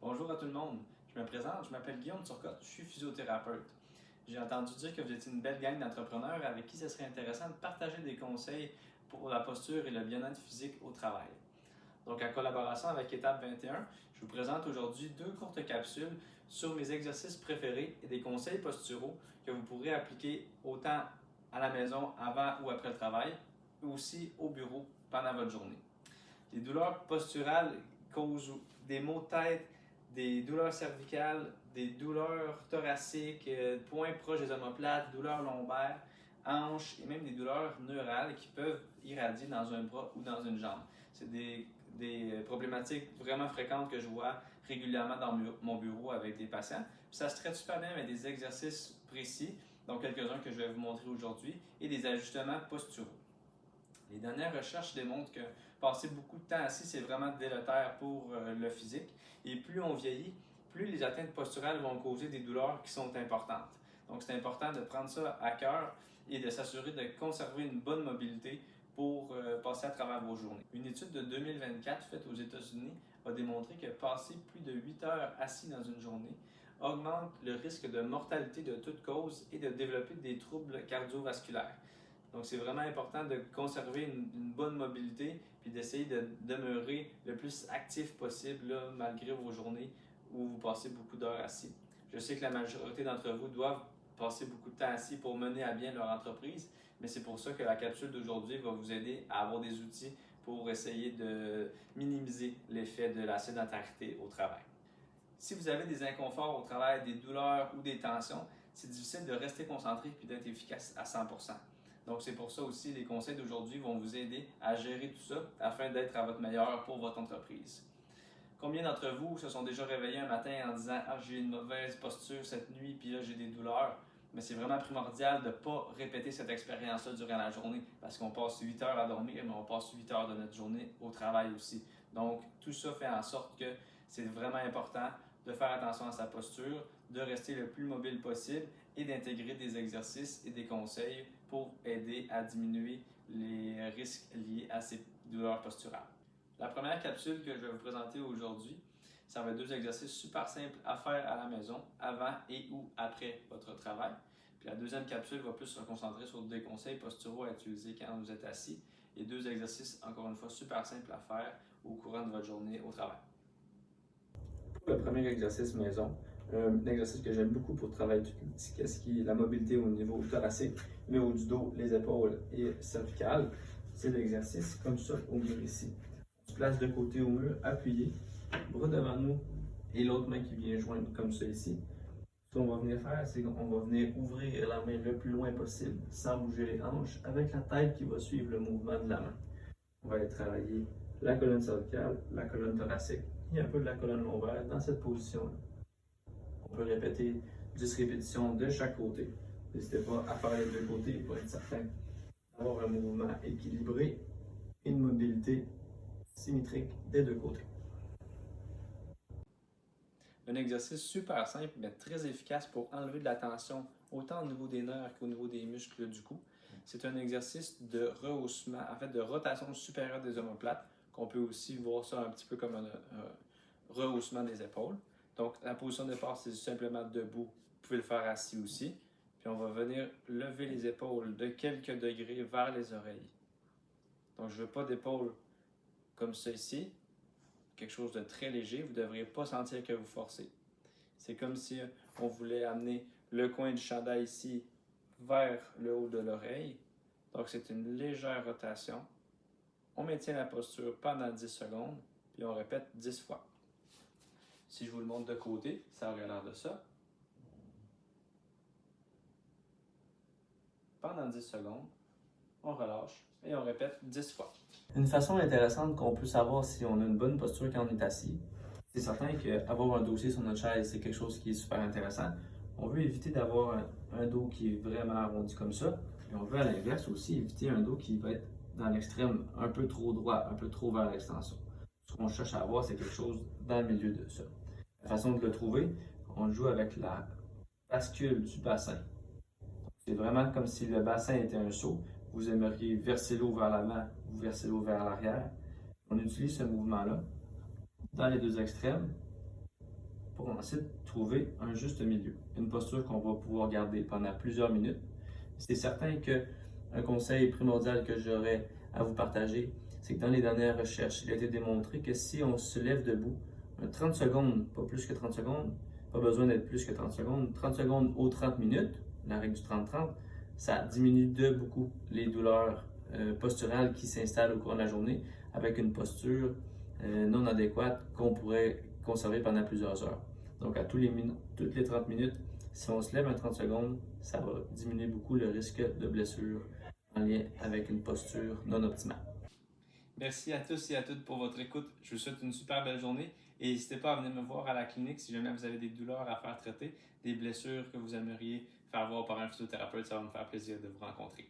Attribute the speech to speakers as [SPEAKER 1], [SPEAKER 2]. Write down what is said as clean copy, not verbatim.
[SPEAKER 1] Bonjour à tout le monde. Je me présente, je m'appelle Guillaume Turcotte, je suis physiothérapeute. J'ai entendu dire que vous étiez une belle gang d'entrepreneurs avec qui ce serait intéressant de partager des conseils pour la posture et le bien-être physique au travail. Donc, en collaboration avec Étape 21, je vous présente aujourd'hui deux courtes capsules sur mes exercices préférés et des conseils posturaux que vous pourrez appliquer autant à la maison avant ou après le travail, ou aussi au bureau pendant votre journée. Les douleurs posturales causent des maux de tête, des douleurs cervicales, des douleurs thoraciques, points proches des omoplates, douleurs lombaires, hanches et même des douleurs neurales qui peuvent irradier dans un bras ou dans une jambe. C'est des problématiques vraiment fréquentes que je vois régulièrement dans mon bureau avec des patients. Puis ça se traite super bien avec des exercices précis, donc quelques-uns que je vais vous montrer aujourd'hui, et des ajustements posturaux. Les dernières recherches démontrent que passer beaucoup de temps assis, c'est vraiment délétère pour le physique. Et plus on vieillit, plus les atteintes posturales vont causer des douleurs qui sont importantes. Donc, c'est important de prendre ça à cœur et de s'assurer de conserver une bonne mobilité pour passer à travers vos journées. Une étude de 2024 faite aux États-Unis a démontré que passer plus de 8 heures assis dans une journée augmente le risque de mortalité de toute cause et de développer des troubles cardiovasculaires. Donc, c'est vraiment important de conserver une bonne mobilité puis d'essayer de demeurer le plus actif possible là, malgré vos journées où vous passez beaucoup d'heures assis. Je sais que la majorité d'entre vous doivent passer beaucoup de temps assis pour mener à bien leur entreprise, mais c'est pour ça que la capsule d'aujourd'hui va vous aider à avoir des outils pour essayer de minimiser l'effet de la sédentarité au travail. Si vous avez des inconforts au travail, des douleurs ou des tensions, c'est difficile de rester concentré puis d'être efficace à 100%. Donc, c'est pour ça aussi les conseils d'aujourd'hui vont vous aider à gérer tout ça afin d'être à votre meilleur pour votre entreprise. Combien d'entre vous se sont déjà réveillés un matin en disant « Ah, j'ai une mauvaise posture cette nuit, puis là, j'ai des douleurs ». Mais c'est vraiment primordial de ne pas répéter cette expérience-là durant la journée parce qu'on passe 8 heures à dormir, mais on passe 8 heures de notre journée au travail aussi. Donc, tout ça fait en sorte que c'est vraiment important de faire attention à sa posture, de rester le plus mobile possible et d'intégrer des exercices et des conseils pour aider à diminuer les risques liés à ces douleurs posturales. La première capsule que je vais vous présenter aujourd'hui, ça va être deux exercices super simples à faire à la maison, avant et ou après votre travail. Puis la deuxième capsule va plus se concentrer sur des conseils posturaux à utiliser quand vous êtes assis et deux exercices, encore une fois, super simples à faire au courant de votre journée au travail. Pour le premier exercice maison, un exercice que j'aime beaucoup pour travailler tout ce qui est la mobilité au niveau thoracique, au niveau du dos, les épaules et cervicales, c'est l'exercice comme ça au mur ici. On se place de côté au mur, appuyé, bras devant nous et l'autre main qui vient joindre comme ça ici. Ce qu'on va venir faire, c'est qu'on va venir ouvrir la main le plus loin possible sans bouger les hanches avec la tête qui va suivre le mouvement de la main. On va aller travailler la colonne cervicale, la colonne thoracique et un peu de la colonne lombaire dans cette position-là. On peut répéter 10 répétitions de chaque côté. N'hésitez pas à faire les deux côtés pour être certain d'avoir un mouvement équilibré et une mobilité symétrique des deux côtés. Un exercice super simple mais très efficace pour enlever de la tension autant au niveau des nerfs qu'au niveau des muscles du cou. C'est un exercice de rehaussement, en fait de rotation supérieure des omoplates, qu'on peut aussi voir ça un petit peu comme un rehaussement des épaules. Donc la position de départ, c'est simplement debout. Vous pouvez le faire assis aussi. Puis on va venir lever les épaules de quelques degrés vers les oreilles. Donc je ne veux pas d'épaules comme ça ici, quelque chose de très léger. Vous ne devriez pas sentir que vous forcez. C'est comme si on voulait amener le coin du chandail ici vers le haut de l'oreille. Donc c'est une légère rotation. On maintient la posture pendant 10 secondes, puis on répète 10 fois. Si je vous le montre de côté, ça aurait l'air de ça. Pendant 10 secondes, on relâche et on répète 10 fois. Une façon intéressante qu'on peut savoir si on a une bonne posture quand on est assis, c'est certain qu'avoir un dossier sur notre chaise, c'est quelque chose qui est super intéressant. On veut éviter d'avoir un dos qui est vraiment arrondi comme ça. Et on veut à l'inverse aussi éviter un dos qui va être dans l'extrême un peu trop droit, un peu trop vers l'extension. Ce qu'on cherche à avoir, c'est quelque chose dans le milieu de ça. La façon de le trouver, on joue avec la bascule du bassin. C'est vraiment comme si le bassin était un seau. Vous aimeriez verser l'eau vers l'avant, vous versez l'eau vers l'arrière. On utilise ce mouvement-là dans les deux extrêmes pour ensuite trouver un juste milieu, une posture qu'on va pouvoir garder pendant plusieurs minutes. C'est certain qu'un conseil primordial que j'aurais à vous partager, c'est que dans les dernières recherches, il a été démontré que si on se lève debout, 30 secondes, pas plus que 30 secondes, pas besoin d'être plus que 30 secondes, 30 secondes aux 30 minutes, la règle du 30-30, ça diminue de beaucoup les douleurs posturales qui s'installent au cours de la journée avec une posture non adéquate qu'on pourrait conserver pendant plusieurs heures. Donc, toutes les 30 minutes, si on se lève en 30 secondes, ça va diminuer beaucoup le risque de blessure en lien avec une posture non optimale. Merci à tous et à toutes pour votre écoute. Je vous souhaite une super belle journée et n'hésitez pas à venir me voir à la clinique si jamais vous avez des douleurs à faire traiter, des blessures que vous aimeriez faire voir par un physiothérapeute. Ça va me faire plaisir de vous rencontrer.